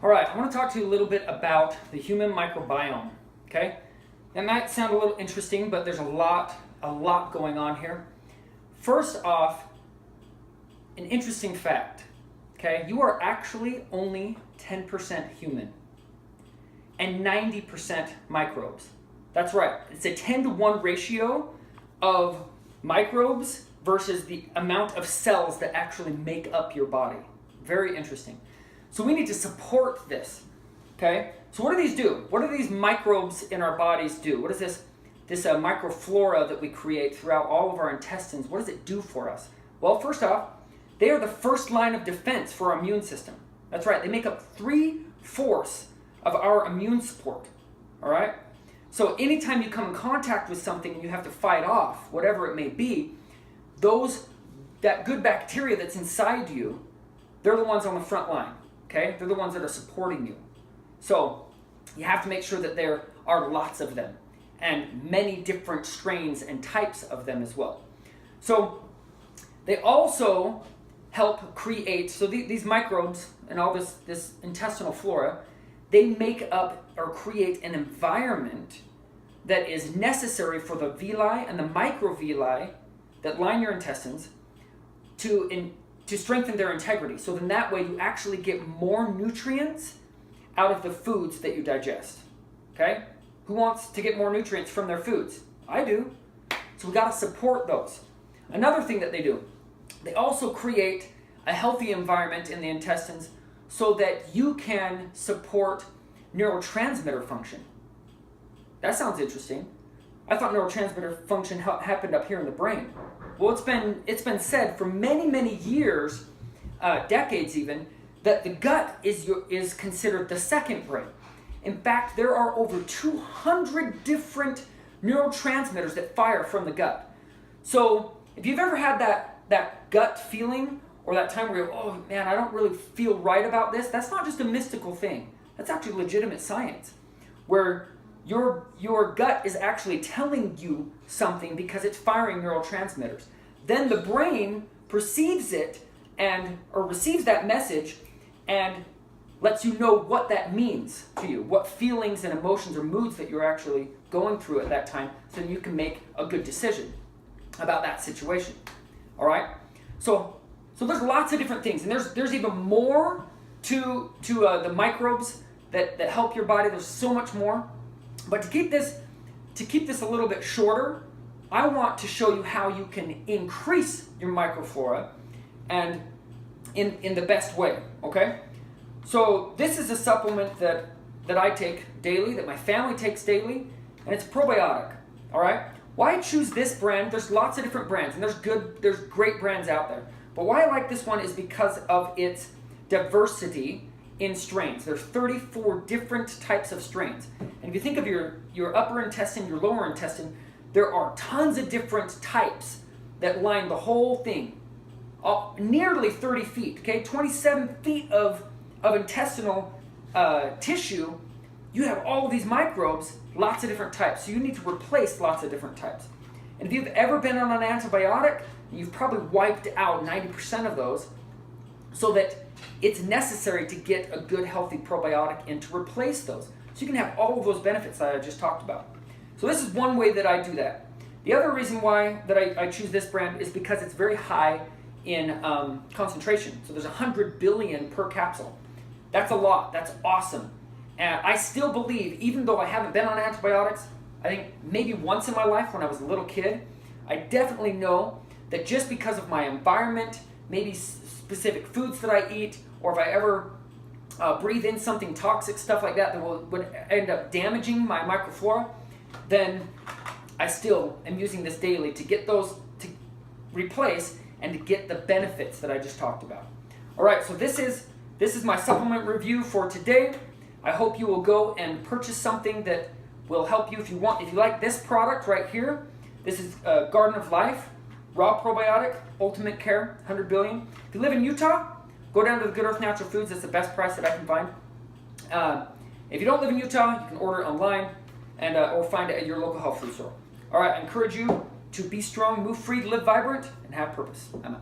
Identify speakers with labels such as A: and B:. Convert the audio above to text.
A: All right, I want to talk to you a little bit about the human microbiome, okay? That might sound a little interesting, but there's a lot going on here. First off, an interesting fact, okay? You are actually only 10% human and 90% microbes. That's right, it's a 10-to-1 ratio of microbes versus the amount of cells that actually make up your body. Very interesting. So we need to support this, okay? So what do these do? What do these microbes in our bodies do? What is this microflora that we create throughout all of our intestines? What does it do for us? Well, first off, they are the first line of defense for our immune system. That's right, they make up 3/4 of our immune support, all right? So anytime you come in contact with something and you have to fight off, whatever it may be, that good bacteria that's inside you, they're the ones on the front line, okay? They're the ones that are supporting you. So you have to make sure that there are lots of them and many different strains and types of them as well. So they also help create, so these microbes and all this intestinal flora, they make up or create an environment that is necessary for the villi and the microvilli that line your intestines to strengthen their integrity. So then that way you actually get more nutrients out of the foods that you digest, okay? Who wants to get more nutrients from their foods? I do. So we gotta support those. Another thing that they do, they also create a healthy environment in the intestines so that you can support neurotransmitter function. That sounds interesting. I thought neurotransmitter function happened up here in the brain. Well, it's been said for many years, decades even, that the gut is considered the second brain. In fact, there are over 200 different neurotransmitters that fire from the gut. So if you've ever had that gut feeling or that time where you're, oh man, I don't really feel right about this, that's not just a mystical thing. That's actually legitimate science, where your gut is actually telling you something because it's firing neurotransmitters. Then the brain perceives it or receives that message and lets you know what that means to you, what feelings and emotions or moods that you're actually going through at that time, so you can make a good decision about that situation. All right? So there's lots of different things, and there's even more to the microbes that help your body. There's so much more. But to keep this a little bit shorter, I want to show you how you can increase your microflora and in the best way, okay? So this is a supplement that I take daily, that my family takes daily, and it's probiotic, all right? Why I choose this brand, there's lots of different brands, and there's great brands out there. But why I like this one is because of its diversity in strains. There's 34 different types of strains. And if you think of your upper intestine, your lower intestine, there are tons of different types that line the whole thing. Nearly 30 feet, okay? 27 feet of intestinal tissue. You have all of these microbes, lots of different types. So you need to replace lots of different types. And if you've ever been on an antibiotic, you've probably wiped out 90% of those, so that it's necessary to get a good healthy probiotic in to replace those. So you can have all of those benefits that I just talked about. So this is one way that I do that. The other reason why that I choose this brand is because it's very high in concentration. So there's 100 billion per capsule. That's a lot, that's awesome. And I still believe, even though I haven't been on antibiotics, I think maybe once in my life when I was a little kid, I definitely know that just because of my environment, maybe specific foods that I eat, or if I ever breathe in something toxic, stuff like that would end up damaging my microflora, then I still am using this daily to get those to replace and to get the benefits that I just talked about. All right, so this is my supplement review for today. I hope you will go and purchase something that will help you if you want. If you like this product right here, this is Garden of Life Raw Probiotic Ultimate Care 100 billion. If you live in Utah, go down to the Good Earth Natural Foods. That's the best price that I can find. If you don't live in Utah, you can order it online and or find it at your local health food store. All right, I encourage you to be strong, move free, live vibrant, and have purpose. I'm out.